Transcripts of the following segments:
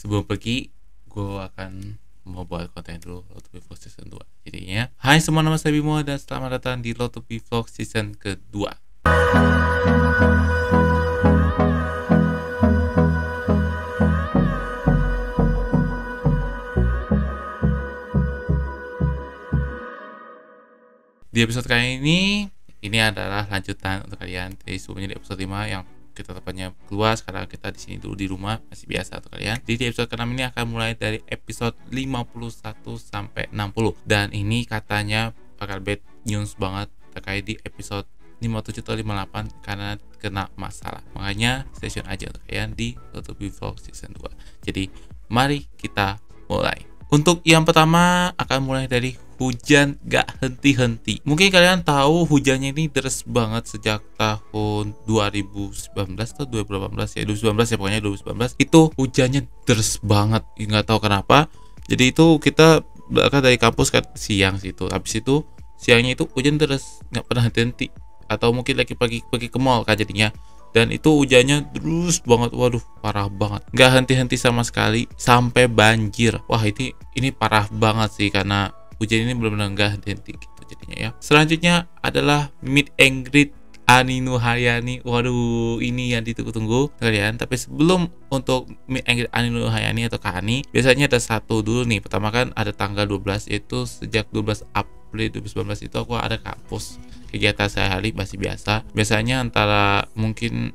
sebelum pergi gue akan mau buat konten dulu Lotopi Vlog Season 2. Jadinya, hai semua, nama saya Bimo dan selamat datang di Lotopi Vlog Season kedua. Di episode kali ini adalah lanjutan untuk kalian. Jadi sebelumnya di episode 5 yang kita tepatnya keluar, sekarang kita di sini dulu di rumah, masih biasa untuk kalian. Jadi di episode ke-6 ini akan mulai dari episode 51 sampai 60. Dan ini katanya bakal bad news banget terkait di episode 57 atau 58 karena kena masalah. Makanya stay tune aja untuk kalian di Lotopi Vlog Season 2. Jadi mari kita mulai. Untuk yang pertama akan mulai dari hujan gak henti-henti. Mungkin kalian tahu hujannya ini deras banget sejak tahun 2019 atau 2018 ya. 2019 ya, pokoknya 2019 itu hujannya deras banget. Nggak tahu kenapa. Jadi itu kita berangkat dari kampus kan siang situ. Habis itu siangnya itu hujan deras, nggak pernah henti. Atau mungkin lagi pergi ke mall kan jadinya. Dan itu hujannya terus banget, waduh parah banget, nggak henti-henti sama sekali sampai banjir. Wah ini parah banget sih karena hujan ini benar-benar nggak henti-henti gitu jadinya ya. Selanjutnya adalah meet and greet Ani Nuharyani. Waduh, ini yang ditunggu-tunggu kalian. Tapi sebelum untuk meet and greet Ani Nuharyani atau Kak Ani, biasanya ada satu dulu nih. Pertama kan ada tanggal 12, itu sejak 12 April 2019 itu aku ada kampus. Kegiatan sehari-hari masih biasa. Biasanya antara mungkin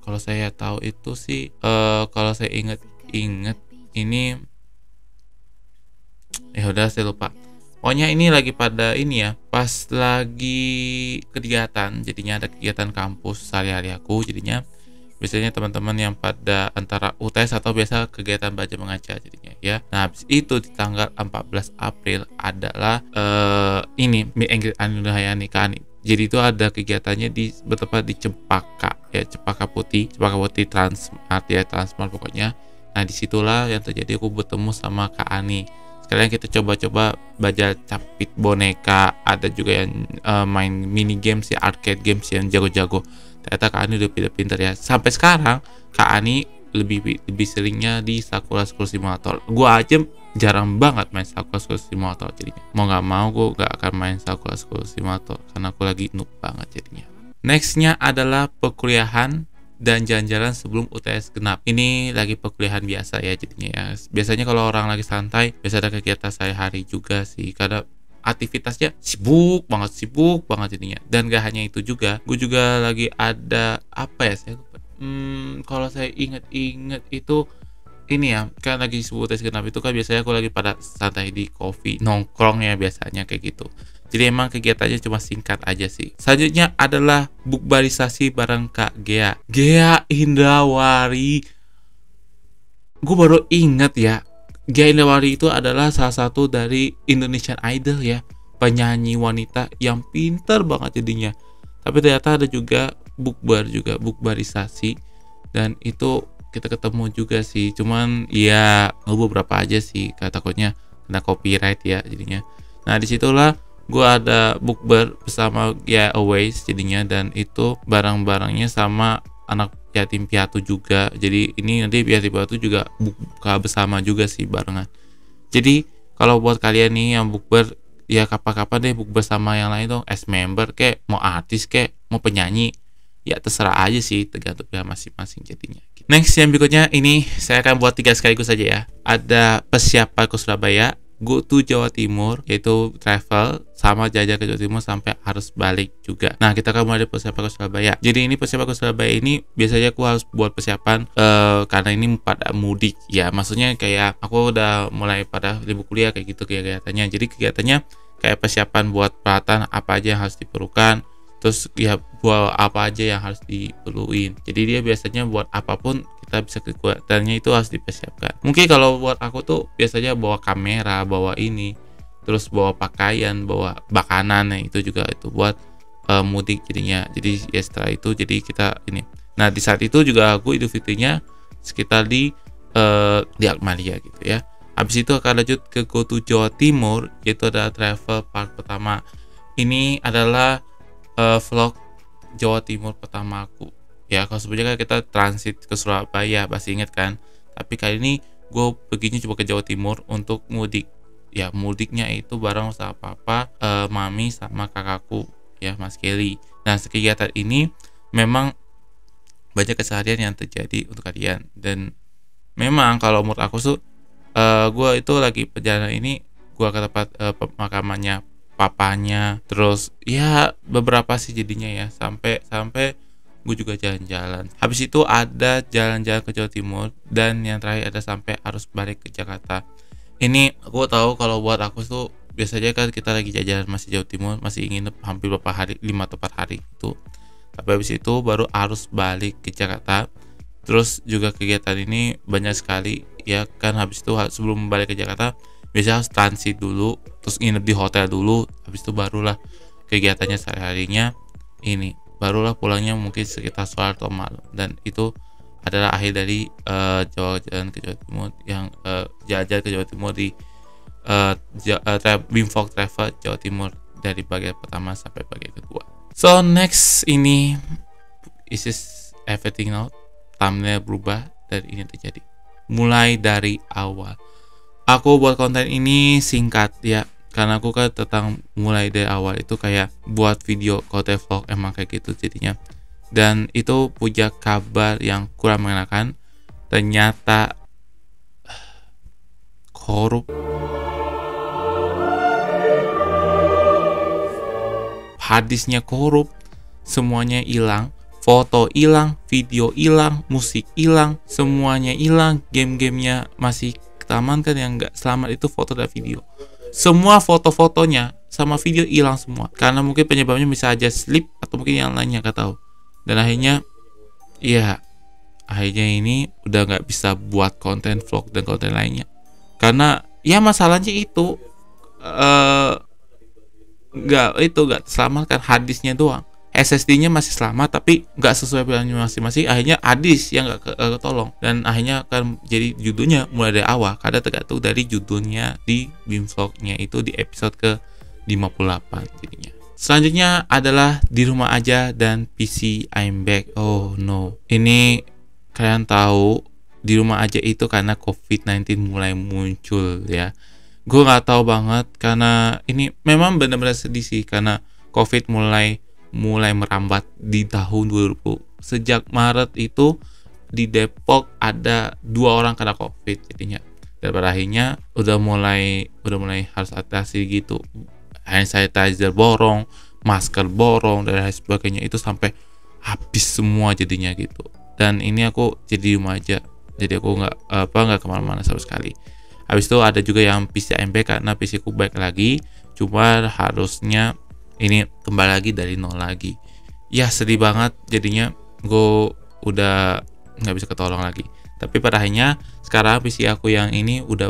kalau saya tahu itu sih kalau saya inget ini udah saya lupa. Pokoknya ini lagi pada ini ya, pas lagi kegiatan, jadinya ada kegiatan kampus sehari-hari aku, jadinya biasanya teman-teman yang pada antara UTS atau biasa kegiatan baca mengajar jadinya ya. Nah habis itu di tanggal 14 April adalah ini meet and greet Ani Nuharyani Kak Ani. Jadi itu ada kegiatannya bertempat di Cempaka ya, Cempaka Putih Transmart ya, Transmart pokoknya. Nah disitulah yang terjadi aku bertemu sama Kak Ani. Sekalian kita coba-coba baca capit boneka, ada juga yang main mini games ya, arcade games yang jago-jago. Ternyata Kak Ani udah pinter ya. Sampai sekarang Kak Ani lebih seringnya di Sakura School Simulator. Gua aja jarang banget main Sakura School Simulator jadinya. Mau nggak mau gue nggak akan main Sakura School Simulator karena aku lagi noob banget jadinya. Nextnya adalah perkuliahan dan jalan-jalan sebelum UTS genap. Ini lagi perkuliahan biasa ya jadinya ya. Biasanya kalau orang lagi santai, biasa ada kegiatan sehari-hari juga sih. Karena aktivitasnya sibuk banget jadinya. Dan gak hanya itu juga, gue juga lagi ada apa ya, saya lupa. Kalau saya inget itu ini ya, kan lagi sebut tes genap itu kan biasanya aku lagi pada santai di coffee nongkrong ya biasanya kayak gitu. Jadi emang kegiatannya cuma singkat aja sih. Selanjutnya adalah bukbarisasi bareng Kak Gea Indrawari. Gue baru inget ya, Gea Indrawari itu adalah salah satu dari Indonesian Idol ya, penyanyi wanita yang pinter banget jadinya. Tapi ternyata ada juga bukbarisasi, dan itu kita ketemu juga sih. Cuman ya beberapa aja sih, takutnya kena copyright ya jadinya. Nah disitulah gue ada bukber bersama Gea Aways jadinya, dan itu barang-barangnya sama anak yatim piatu juga. Jadi ini nanti yatim piatu juga buka bersama juga sih barengan. Jadi kalau buat kalian nih yang bukber ya kapan-kapan deh bukber sama yang lain dong, as member kayak mau artis kayak mau penyanyi ya terserah aja sih, tergantung ya masing-masing jadinya. Next yang berikutnya ini saya akan buat 3 sekaligus saja ya. Ada persiapan ke Surabaya, go to Jawa Timur yaitu travel, sama jalan ke Jawa Timur sampai harus balik juga. Nah kita akan mulai persiapan ke Surabaya. Jadi ini persiapan ke Surabaya ini biasanya aku harus buat persiapan karena ini pada mudik ya. Maksudnya kayak aku udah mulai pada libur kuliah kayak gitu kegiatannya. Jadi kegiatannya kayak persiapan buat peralatan apa aja yang harus diperlukan, terus ya buat apa aja yang harus diperluin. Jadi dia biasanya buat apapun kita bisa kekuatannya itu harus dipersiapkan. Mungkin kalau buat aku tuh biasanya bawa kamera, bawa ini, terus bawa pakaian, bawa makanan, nah itu juga itu buat mudik jadinya. Jadi ya setelah itu jadi kita ini. Nah di saat itu juga aku Idul Fitrinya sekitar di Akmalia gitu ya. Habis itu akan lanjut ke go to Jawa Timur, yaitu ada travel part pertama. Ini adalah vlog Jawa Timur pertama aku ya. Kalau sebelumnya kan kita transit ke Surabaya, masih inget kan, tapi kali ini gue perginya coba ke Jawa Timur untuk mudik. Ya mudiknya itu bareng sama papa, mami sama kakakku ya, Mas Kelly. Nah kegiatan ini memang banyak keseharian yang terjadi untuk kalian, dan memang kalau menurut aku tuh gue itu lagi perjalanan ini gue ke tempat pemakamannya papanya, terus ya beberapa sih jadinya ya, sampai gue juga jalan-jalan. Habis itu ada jalan-jalan ke Jawa Timur, dan yang terakhir ada sampai harus balik ke Jakarta. Ini aku tahu kalau buat aku tuh biasanya kan kita lagi jalan masih Jawa Timur, masih ingin hampir beberapa hari, 5 atau 4 hari itu. Tapi habis itu baru harus balik ke Jakarta. Terus juga kegiatan ini banyak sekali ya kan. Habis itu sebelum balik ke Jakarta biasanya harus transit dulu, terus nginep di hotel dulu. Habis itu barulah kegiatannya sehari-harinya ini, barulah pulangnya mungkin sekitar sore atau malam. Dan itu adalah akhir dari jalan ke Jawa Timur yang jalan-jalan ke Jawa Timur di Bimfolk Travel Jawa Timur dari bagian pertama sampai bagian kedua. So next ini is everything now. Thumbnail berubah dan ini terjadi mulai dari awal. Aku buat konten ini singkat ya, karena aku kan tentang mulai dari awal itu kayak buat video konten vlog emang kayak gitu jadinya. Dan itu punya kabar yang kurang mengenakan, ternyata korup, hadisnya korup, semuanya hilang. Foto hilang, video hilang, musik hilang, semuanya hilang. Game-gamenya masih ketamankan, yang nggak selamat itu foto dan video. Semua foto-fotonya sama video hilang semua. Karena mungkin penyebabnya bisa aja slip atau mungkin yang lainnya, nggak tahu. Dan akhirnya ini udah nggak bisa buat konten vlog dan konten lainnya. Karena ya masalahnya itu nggak selamatkan hadisnya doang. SSD-nya masih selamat tapi nggak sesuai plannya masing-masing. Akhirnya hadis yang nggak ketolong, dan akhirnya akan jadi judulnya mulai dari awal, karena tergantung dari judulnya di Bimvlognya itu di episode ke 58 jadinya. Selanjutnya adalah di rumah aja dan PC I'm back. Oh no, ini kalian tahu di rumah aja itu karena COVID-19 mulai muncul ya. Gue nggak tahu banget, karena ini memang benar-benar sedih sih, karena COVID mulai merambat di tahun 2020. Sejak Maret itu di Depok ada 2 orang kena COVID jadinya. Dan pada akhirnya udah mulai harus atasi gitu. Hand sanitizer borong, masker borong dan lain sebagainya, itu sampai habis semua jadinya gitu. Dan ini aku jadi di rumah aja. Jadi aku nggak kemana-mana sama sekali. Habis itu ada juga yang PC MB, karena PC ku baik lagi, cuma harusnya ini kembali lagi dari nol lagi. Ya sedih banget jadinya, gue udah nggak bisa ketolong lagi. Tapi pada akhirnya sekarang PC aku yang ini udah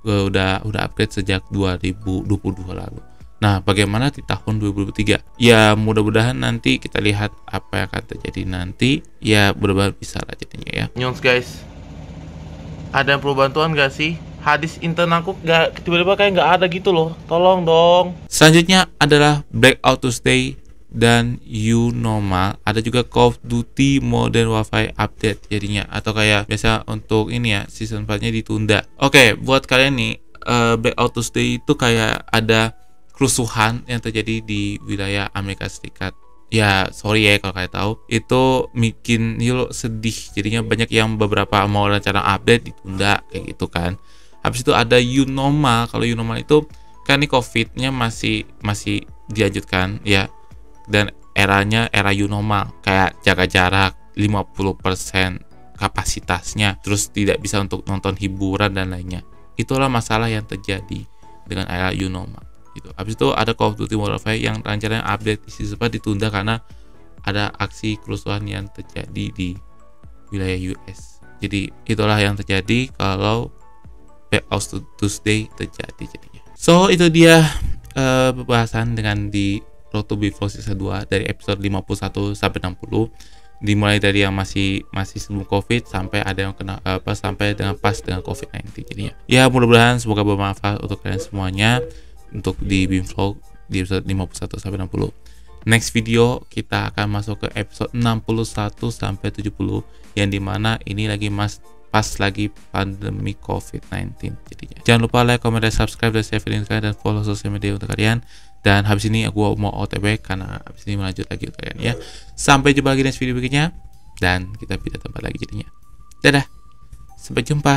udah upgrade sejak 2022 lalu. Nah bagaimana di tahun 2023? Ya mudah-mudahan nanti kita lihat apa yang akan terjadi nanti. Ya mudah-mudahan bisa lah jadinya ya. Nyons guys, ada yang perlu bantuan gak sih? Hadis intern aku tiba-tiba kayak nggak ada gitu loh, tolong dong. Selanjutnya adalah Blackout Tuesday dan New Normal. Ada juga Call of Duty Modern Warfare update jadinya, atau kayak biasa untuk ini ya, season 4-nya ditunda. Oke, buat kalian nih, Blackout Tuesday itu kayak ada kerusuhan yang terjadi di wilayah Amerika Serikat. Ya sorry ya kalau kalian tahu, itu bikin Yul sedih jadinya. Banyak yang beberapa mau rencana update ditunda kayak gitu kan. Habis itu ada New Normal. Kalau New Normal itu kan ini COVID-nya masih dilanjutkan ya, dan eranya era New Normal, kayak jaga jarak 50% kapasitasnya, terus tidak bisa untuk nonton hiburan dan lainnya. Itulah masalah yang terjadi dengan era New Normal gitu. Habis itu ada Call of Duty Modern Warfare yang rencananya update di season 4 ditunda karena ada aksi kerusuhan yang terjadi di wilayah US. Jadi itulah yang terjadi kalau Blackout Tuesday terjadi jadinya. So itu dia pembahasan dengan di Road to Bimvlog season 2 dari episode 51 sampai 60. Dimulai dari yang masih sebelum COVID sampai ada yang kena sampai dengan pas dengan COVID-19 jadinya. Ya mudah-mudahan semoga bermanfaat untuk kalian semuanya untuk di Bimvlog di episode 51 sampai 60. Next video kita akan masuk ke episode 61 sampai 70, yang dimana ini lagi pas lagi pandemi COVID-19 jadinya. Jangan lupa like, comment, dan subscribe, dan share video ini kalian, dan follow sosial media untuk kalian. Dan habis ini aku mau OTW karena habis ini melanjut lagi untuk kalian ya. Sampai jumpa lagi di video berikutnya, dan kita pindah tempat lagi jadinya. Dadah, sampai jumpa.